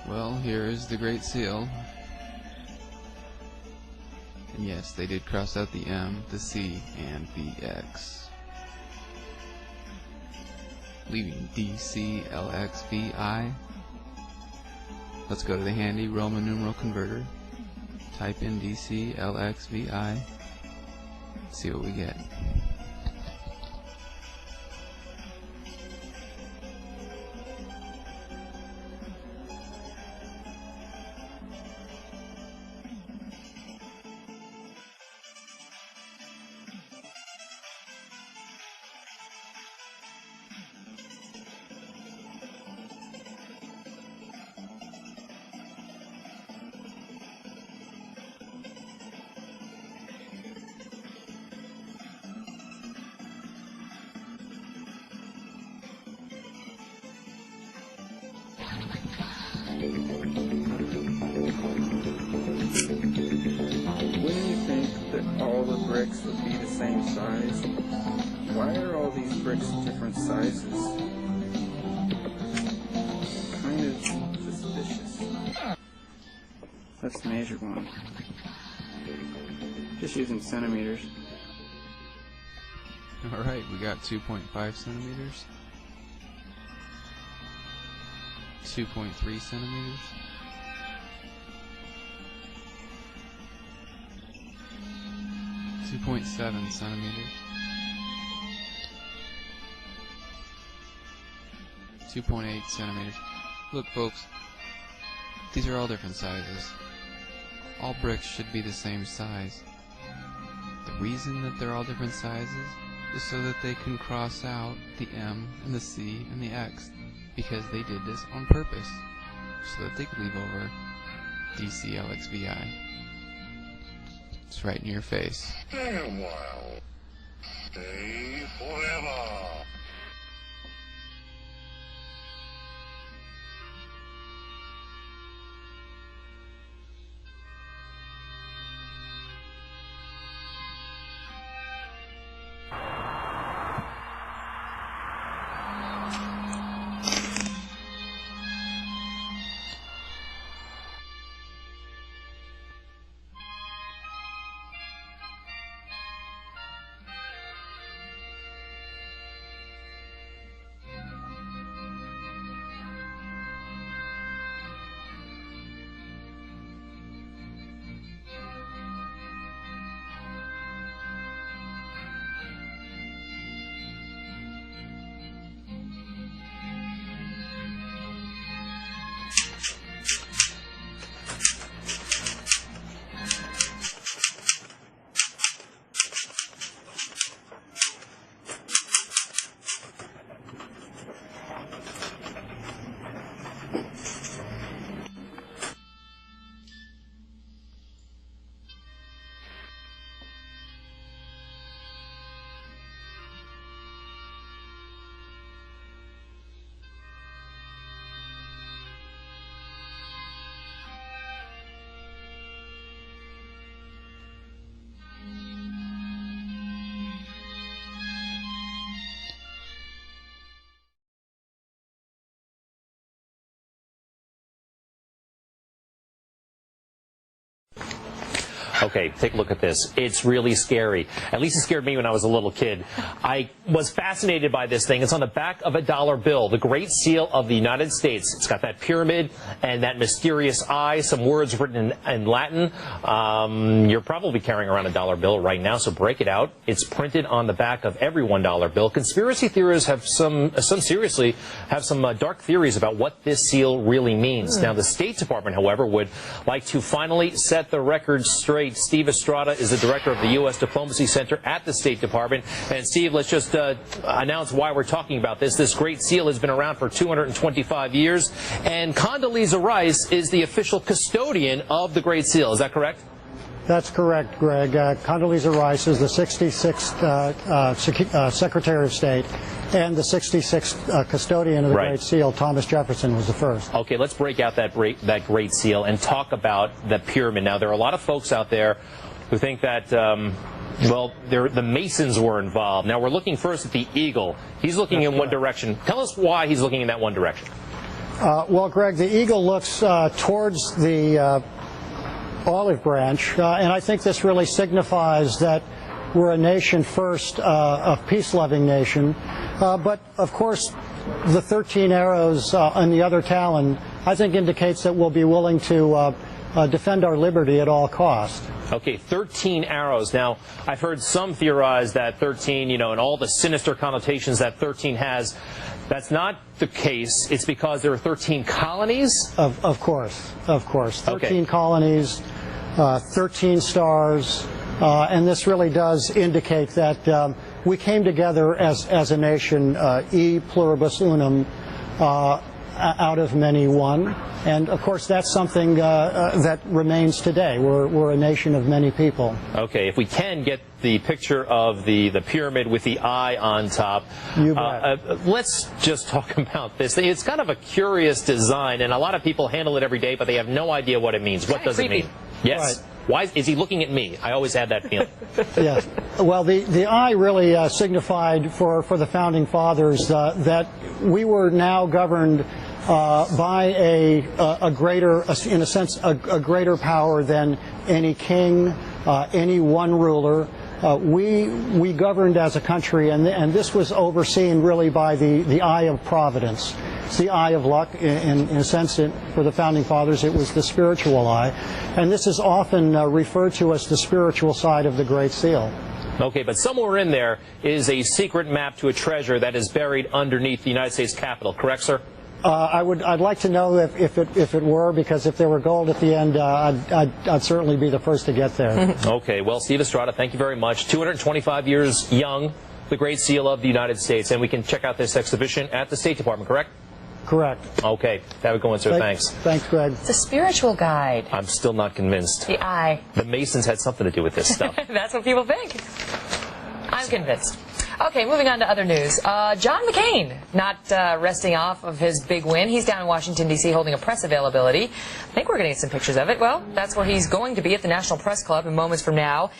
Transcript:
Well, here is the Great Seal. And yes, they did cross out the M, the C, and the X, leaving DCLXVI. Let's go to the handy Roman numeral converter. Type in DCLXVI. See what we get. Wouldn't you think that all the bricks would be the same size? Why are all these bricks different sizes? Kind of suspicious. Let's measure one. Just using centimeters. Alright, we got 2.5 centimeters. 2.3 centimeters. 2.7 centimeters. 2.8 centimeters. Look, folks, these are all different sizes. All bricks should be the same size. The reason that they're all different sizes is so that they can cross out the M and the C and the X, because they did this on purpose, so that they could leave over DCLXVI. It's right in your face. Stay a while. Stay forever. Okay, take a look at this. It's really scary. At least it scared me when I was a little kid. I was fascinated by this thing. It's on the back of a dollar bill, the Great Seal of the United States. It's got that pyramid and that mysterious eye, some words written in Latin. You're probably carrying around a dollar bill right now, so break it out. It's printed on the back of every $1 bill. Conspiracy theorists have some seriously have some dark theories about what this seal really means. Now, the State Department, however, would like to finally set the record straight. Steve Estrada is the director of the U.S. Diplomacy Center at the State Department. And Steve, let's just announce why we're talking about this. This Great Seal has been around for 225 years, and Condoleezza Rice is the official custodian of the Great Seal. Is that correct? That's correct, Greg. Condoleezza Rice is the 66th Secretary of State and the 66th custodian of the Great Seal. Thomas Jefferson was the first. Okay, let's break out that Great Seal and talk about the pyramid. Now, there are a lot of folks out there who think that, well, the Masons were involved. Now, we're looking first at the eagle. He's looking in one direction. Tell us why he's looking in that one direction. Well, Greg, the eagle looks towards the olive branch, and I think this really signifies that we're a nation first, a peace-loving nation. But, of course, the 13 arrows on the other talon, I think, indicates that we'll be willing to defend our liberty at all costs. Okay, 13 arrows. Now, I've heard some theorize that 13, and all the sinister connotations that 13 has. That's not the case. It's because there are 13 colonies? Of course. 13 Okay. colonies, 13 stars, and this really does indicate that we came together as a nation, e pluribus unum, out of many one. And, of course, that's something that remains today. We're a nation of many people. Okay, if we can get the picture of the pyramid with the eye on top. You bet. Let's just talk about this. It's kind of a curious design, and a lot of people handle it every day, but they have no idea what it means. What does it mean? Yes. Right. Why is he looking at me? I always had that feeling. Yes. Well, the eye really signified for the founding fathers that we were now governed by a greater, in a sense, a greater power than any king, any one ruler. We governed as a country, and this was overseen really by the eye of providence. It's the eye of luck. In a sense, for the founding fathers, it was the spiritual eye. And this is often referred to as the spiritual side of the Great Seal. Okay, but somewhere in there is a secret map to a treasure that is buried underneath the United States Capitol, correct, sir? I'd like to know if it were, because if there were gold at the end, I'd certainly be the first to get there. Okay, well, Steve Estrada, thank you very much. 225 years young, the Great Seal of the United States, and we can check out this exhibition at the State Department, correct? Correct. Okay, have a good one, sir. Thanks. Thanks, Greg. It's a spiritual guide. I'm still not convinced. The eye. The Masons had something to do with this stuff. That's what people think. I'm convinced. Okay, moving on to other news. John McCain, not resting off of his big win. He's down in Washington, D.C. holding a press availability. I think we're going to get some pictures of it. Well, that's where he's going to be at the National Press Club in moments from now.